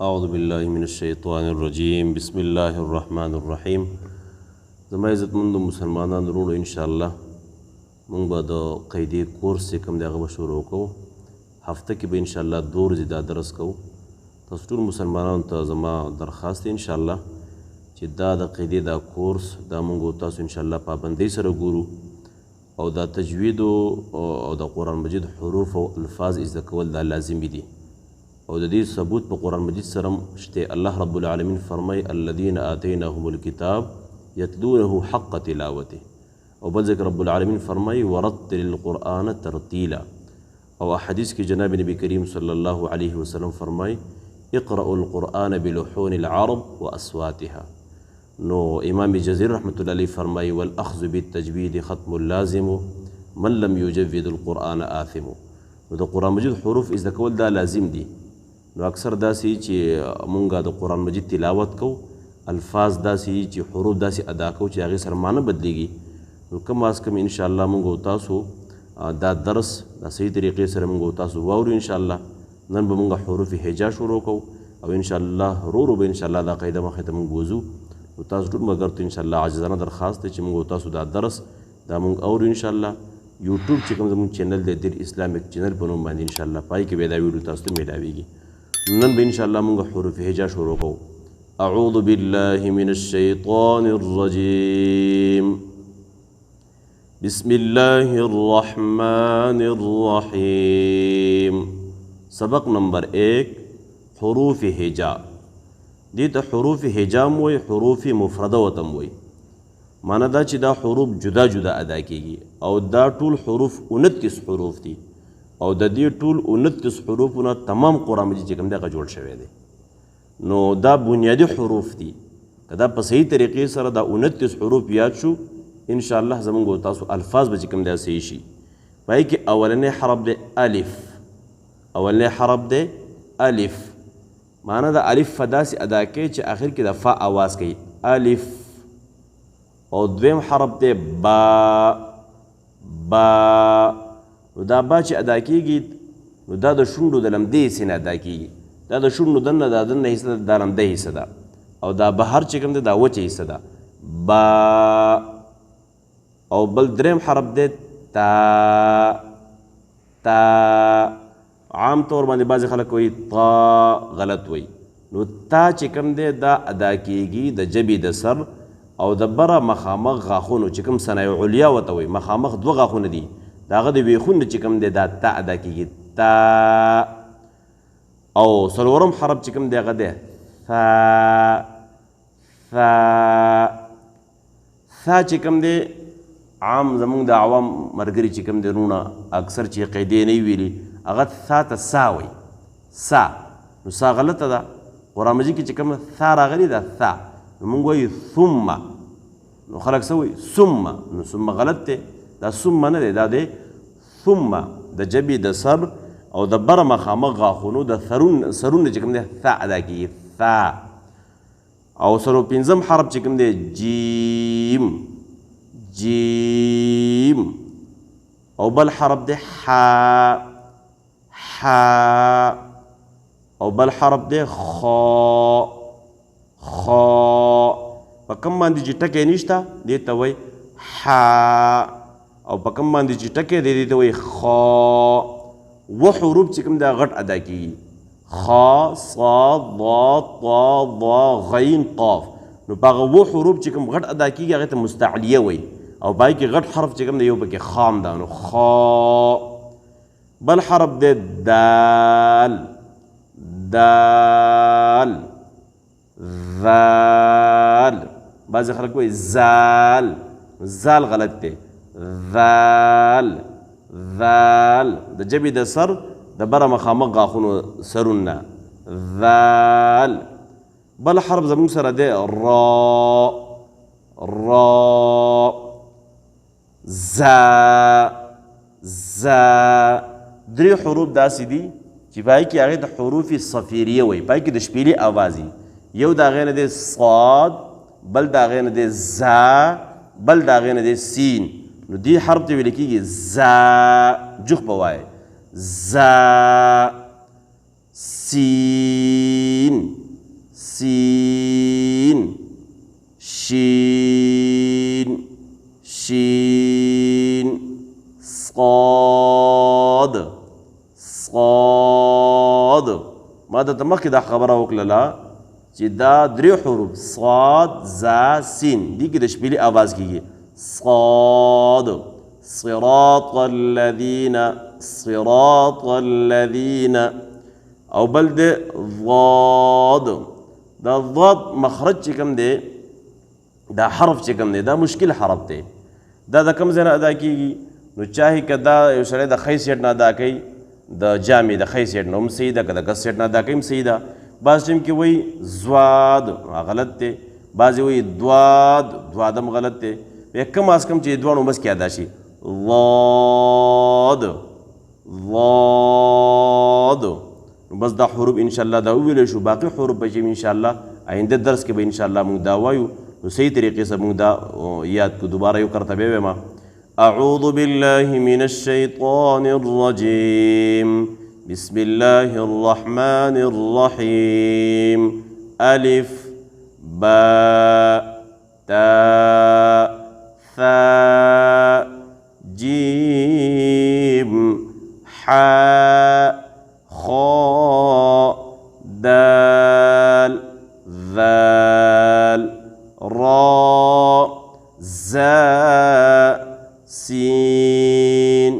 اعوذ باللہ من الشیطان الرجیم بسم اللہ الرحمن الرحیم زما عزت مندو مسلمانان وروڼو انشاءالله مونږ به د قیدې کورس چې کوم دی هغه به شروع کوو هفته کې به انشاءالله 2 ورځې دا درس کوو تاسو ټول مسلمانانو ته زما درخواست دی انشاءالله چې دا د قیدې دا کورس دا مونږ تاسو انشاءالله پابندۍ سره ګورو او دا تجوید او د قرآن مجید حروف او الفاظ زده کول دا لازمي دي او د دې ثبوت په قرآن مجید سره شته الله رب العالمین فرمای الذين آتیناهم الكتاب یتلونه حق تلاوته او بل ذکر رب العالمین فرمای ورتل القرآن ترتیلا او حدیث کې جناب نبی کریم صلی الله علیه وسلم فرمای اقرأوا القرآن بلحون العرب واصواتها نو امام جزیر رحمت الله علیه فرمای والاخذ بالتجوید ختم اللازم من لم يجود القرآن آثم نو د قرآن مجید حروف زده کول دا لازم دي نو اکثر داسې چې مونږ د قرآن مجید تلاوت کو الفاظ داسې چې حروف داسې ادا کو چې هغې سره معنی بدلیږي نو کم از کم انشاءالله مونږ تاسو دا درس د صحیح طریقې سره مونږ تاسو واورو انشاءالله نن به مونږ حروف هجا شروع کو او انشاءالله رو به انشاءالله دا قاعده مخې ته مونږ وځو نو تاسو ټول مګر ته انشاءالله عاجزانه درخواست دی چې مونږ تاسو دا درس دا مونږ اورو انشاءالله یوټیوب چې کوم زموږ چینل دی دیر اسلامک چینل په نوم باندې انشاءالله پای کې به دا ویډیو تاسو ته میلاویږي نن به انشاءالله مونږ حروف هجا شروع کوو اعوذ بالله من الشیطان الرجیم بسم الله الرحمن الرحیم سبق نمبر 1 حروف هجا دې ته حروف هجا موي حروف مفرده وتم وي معنی دا چې دا حروف جدا جدا ادا کیږي او دا ټول حروف 29 حروف دي او د دې ټول 29 حروفونه تمام قرآن مجید چې کوم دی هغه جوړ شوی دی نو دا بنیادی حروف دي که دا په صحیح طریقې سره دا 29 حروف یاد شو انشاءالله زمونږ تاسو الفاظ به چې کوم دی صحیح شي پای کې اولنی حرف دی الف اولنی حرف دی الف معنی دا الف فداسې ادا کوي چې آخر کې د فا آواز کوي الف او دویم حرف دی با نو دا با چې ادا کېږي نو دا د شونډو د لمدې حصې نه ادا کېږي دا د شونډو دننه دا دننه حصه ده دا لمده حصه ده او دا بهر چې کوم دی دا وچه حصه ده با او بل دریم حرف دی تا عام طور باندې بعضې خلک وایي تا غلط وایي نو تا چې کوم دی دا ادا کېږي د ژبې د سر او د بره مخامخ غاښونو چې کوم صنایع علیا ورته وایي مخامخ 2 غاښونه دي د هغه د ویښونو چې کوم دی دا تا ادا کېږي تا او څلورم حرف چې کوم دی هغه دی ثا چې کوم دی عام زمونږ د عوام ملګري چې کوم دی رونه اکثر چې قیدې نه ویلي هغه ثا ته سا وایي سا نو سا غلطه ده قرآن مجید کې چې کوم ثا راغلي ده ثا نو مونږ وایو ثم نو خلک څه وایي ثم نو ثم غلط دی دا ثم نه دی دا دی ثم د ژبې د سر او د بره مخامخ غاښونو د سرونه چې کوم دی ثا ادا کېږي ثا او سلو پنځم حرف چې کوم دی جیم او بل حرف دی حا او بل حرف دی خا په کوم باندې چې ټکی نشته دې ته وایي حا او په کوم باندې چې ټکی دی دې ته وایي خا و حروف چې کوم دا غټ ادا کېږي خا صاد ضاد طا ضا غین قاف نو په هغه و حروف چې کوم غټ ادا کېږي هغې ته مستعلیه وایي او پای کې غټ حرف چې کوم دی یو پکې خام ده نو خا بل حرف دی دال ذال بعضې خلک وایي زال غلط دی ذال د ژبې د سر د بره مخامخ غاښونو سرونه ذال بل حرف زموږ سره دی را زا 3 حروف داسې دي چې پای کې هغې ته حروف صفیریه وایي پای کې د شپېلې آواز یو د هغې نه دی صاد بل د هغې نه دی زا بل د هغې نه دی سین نو دې حرف ته ویل کېږي زا جوخ به وایي زا سین د مخکې دا خبره وکړله چې دا درې حروف صاد زا سین دي کې د شپېلې آواز کېږي صاد صراط الذین صراط الذین او بل د ضاد دا ضاد مخرج چې کوم دی دا حرف چې کوم دی دا مشکل حرف دی دا د کوم ځای نه ادا کېږي نو چاهي که دا یو سړی د خی سیټ نه ادا کوي د جامې د خی سیټ نه هم صحیح ده که د ګس سیټ نه ادا کوي هم صحیح ده بعض ټیم کې وایي زواد غلط دی بعضې وایي دواد دواد هم غلط دی بیا کم از کم چې دواړو بس کې ادا شي ضاد ضاد بس دا حروف انشاءالله دا وویلی شو باقي حروف به چې انشاءالله آینده درس کې به انشاءالله موږ دا وایو نو صحیح طریقې سره موږ دا یاد کو دوباره یو کرته به وایم اعوذ بالله من الشیطان الرجیم بسم الله الرحمن الرحیم الف باء تاء ثاء جيم حاء خاء دال ذال راء زاء سين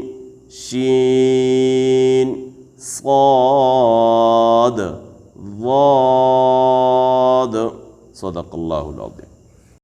شين صاد ضاد صدق الله العظيم.